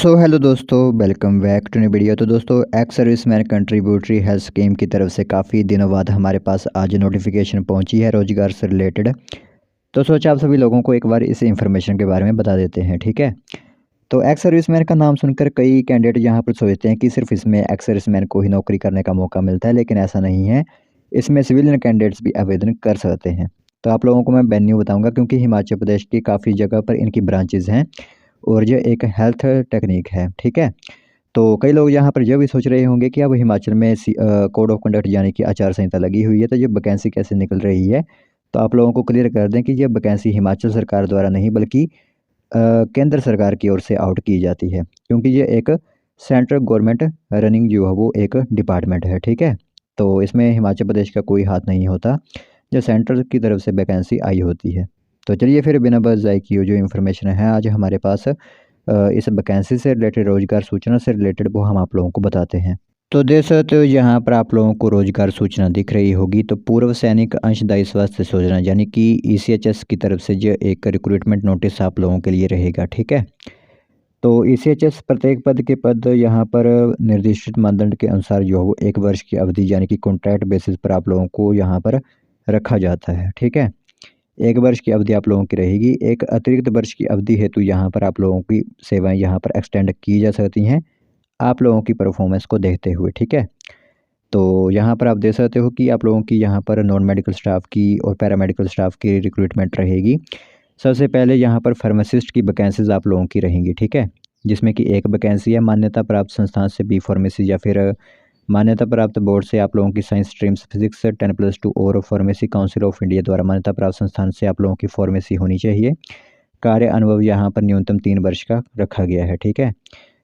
Hello दोस्तों, welcome back to new video. तो दोस्तों, ex serviceman contributory health scheme की तरफ से काफ़ी दिनों बाद हमारे पास आज नोटिफिकेशन पहुंची है रोजगार से रिलेटेड। तो सोचा आप सभी लोगों को एक बार इस इंफॉर्मेशन के बारे में बता देते हैं, ठीक है। तो एक्स सर्विसमैन का नाम सुनकर कई कैंडिडेट यहाँ पर सोचते हैं कि सिर्फ इसमें एक्स सर्विसमैन को ही नौकरी करने का मौका मिलता है, लेकिन ऐसा नहीं है। इसमें सिविलियन कैंडिडेट्स भी आवेदन कर सकते हैं। तो आप लोगों को मैं वेन्यू बताऊंगा, क्योंकि हिमाचल प्रदेश की काफ़ी जगह पर इनकी ब्रांचेज हैं और ये एक हेल्थ टेक्निक है, ठीक है। तो कई लोग यहाँ पर ये भी सोच रहे होंगे कि अब हिमाचल में कोड ऑफ कंडक्ट यानी कि आचार संहिता लगी हुई है, तो ये वैकेंसी कैसे निकल रही है। तो आप लोगों को क्लियर कर दें कि ये वैकेंसी हिमाचल सरकार द्वारा नहीं, बल्कि केंद्र सरकार की ओर से आउट की जाती है, क्योंकि ये एक सेंट्रल गवर्नमेंट रनिंग जो है वो एक डिपार्टमेंट है, ठीक है। तो इसमें हिमाचल प्रदेश का कोई हाथ नहीं होता, जो सेंट्रल की तरफ से वैकेंसी आई होती है। तो चलिए फिर बिना बस जाए की जो इन्फॉर्मेशन है आज हमारे पास इस वैकेंसी से रिलेटेड, रोजगार सूचना से रिलेटेड, वो हम आप लोगों को बताते हैं। तो देख सकते हो यहाँ पर आप लोगों को रोजगार सूचना दिख रही होगी। तो पूर्व सैनिक अंशदायी स्वास्थ्य योजना यानी कि ईसीएचएस की तरफ से जो एक रिक्रूटमेंट नोटिस आप लोगों के लिए रहेगा, ठीक है। तो ईसीएचएस प्रत्येक पद के पद यहाँ पर निर्दिष्ट मानदंड के अनुसार जो है वो 1 वर्ष की अवधि यानी कि कॉन्ट्रैक्ट बेसिस पर आप लोगों को यहाँ पर रखा जाता है, ठीक है। 1 वर्ष की अवधि आप लोगों की रहेगी। एक अतिरिक्त वर्ष की अवधि हेतु यहाँ पर आप लोगों की सेवाएं यहाँ पर एक्सटेंड की जा सकती हैं, आप लोगों की परफॉर्मेंस को देखते हुए, ठीक है। तो यहाँ पर आप देख सकते हो कि आप लोगों की यहाँ पर नॉन मेडिकल स्टाफ की और पैरामेडिकल स्टाफ की रिक्रूटमेंट रहेगी। सबसे पहले यहाँ पर फार्मासिस्ट की वैकेंसीज आप लोगों की रहेंगी, ठीक है। जिसमें कि एक वैकेंसी है मान्यता प्राप्त संस्थान से बी फार्मेसी, या फिर मान्यता प्राप्त बोर्ड से आप लोगों की साइंस स्ट्रीम्स फिजिक्स 10+2 और फार्मेसी काउंसिल ऑफ इंडिया द्वारा मान्यता प्राप्त संस्थान से आप लोगों की फार्मेसी होनी चाहिए। कार्य अनुभव यहाँ पर न्यूनतम 3 वर्ष का रखा गया है, ठीक है।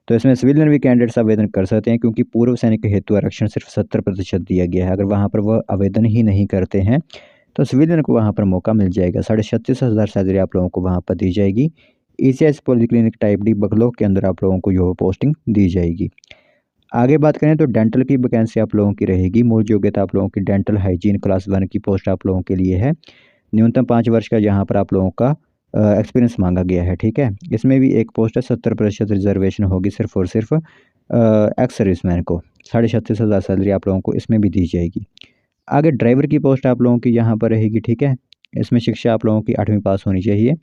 तो इसमें सिविलियन भी कैंडिडेट्स आवेदन कर सकते हैं, क्योंकि पूर्व सैनिक हेतु आरक्षण सिर्फ 70% दिया गया है। अगर वहाँ पर वह आवेदन ही नहीं करते हैं तो सिविलियन को वहाँ पर मौका मिल जाएगा। 36,500 सैलरी आप लोगों को वहाँ पर दी जाएगी। ईसीएच पॉलिक्लिनिक टाइप डी बगलोक के अंदर आप लोगों को यह पोस्टिंग दी जाएगी। आगे बात करें तो डेंटल की वैकेंसी आप लोगों की रहेगी। मूल योग्यता आप लोगों की डेंटल हाइजीन क्लास 1 की पोस्ट आप लोगों के लिए है। न्यूनतम 5 वर्ष का यहाँ पर आप लोगों का एक्सपीरियंस मांगा गया है, ठीक है। इसमें भी एक पोस्ट है, 70% रिजर्वेशन होगी सिर्फ और सिर्फ एक्स सर्विसमैन को। 36,500 सैलरी आप लोगों को इसमें भी दी जाएगी। आगे ड्राइवर की पोस्ट आप लोगों की यहाँ पर रहेगी, ठीक है। इसमें शिक्षा आप लोगों की 8वीं पास होनी चाहिए।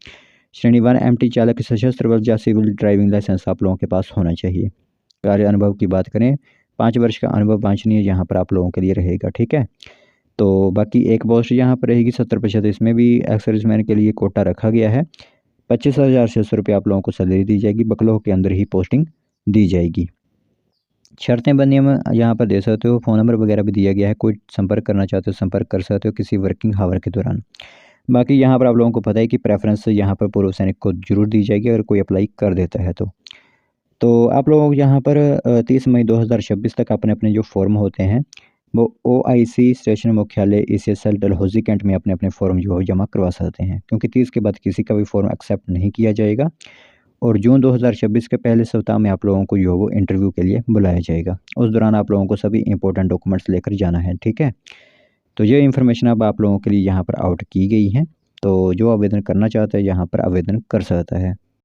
श्रेणी 1 एमटी चालक सशस्त्र बल या सिविल ड्राइविंग लाइसेंस आप लोगों के पास होना चाहिए। कार्य अनुभव की बात करें, 5 वर्ष का अनुभव वांछनीय यहाँ पर आप लोगों के लिए रहेगा, ठीक है। तो बाकी एक पोस्ट यहाँ पर रहेगी 70%, इसमें भी एक्स सर्विसमैन के लिए कोटा रखा गया है। 25,600 रुपये आप लोगों को सैलरी दी जाएगी। बकलोह के अंदर ही पोस्टिंग दी जाएगी। शर्तें बंदी में यहाँ पर दे सकते हो, फ़ोन नंबर वगैरह भी दिया गया है। कोई संपर्क करना चाहते हो संपर्क कर सकते हो किसी वर्किंग हावर के दौरान। बाकी यहाँ पर आप लोगों को पता है कि प्रेफरेंस यहाँ पर पूर्व सैनिक को जरूर दी जाएगी अगर कोई अप्लाई कर देता है तो आप लोग यहाँ पर 30 मई 2026 तक अपने अपने जो फॉर्म होते हैं वो ओआईसी स्टेशन मुख्यालय ईसीएसएल डलहौजी कैंट में अपने अपने फॉर्म जो है जमा करवा सकते हैं, क्योंकि 30 के बाद किसी का भी फॉर्म एक्सेप्ट नहीं किया जाएगा। और जून 2026 के पहले सप्ताह में आप लोगों को जो है वो इंटरव्यू के लिए बुलाया जाएगा। उस दौरान आप लोगों को सभी इंपॉर्टेंट डॉक्यूमेंट्स लेकर जाना है, ठीक है। तो ये इन्फॉर्मेशन अब आप लोगों के लिए यहाँ पर आउट की गई है। तो जो आवेदन करना चाहता है यहाँ पर आवेदन कर सकता है।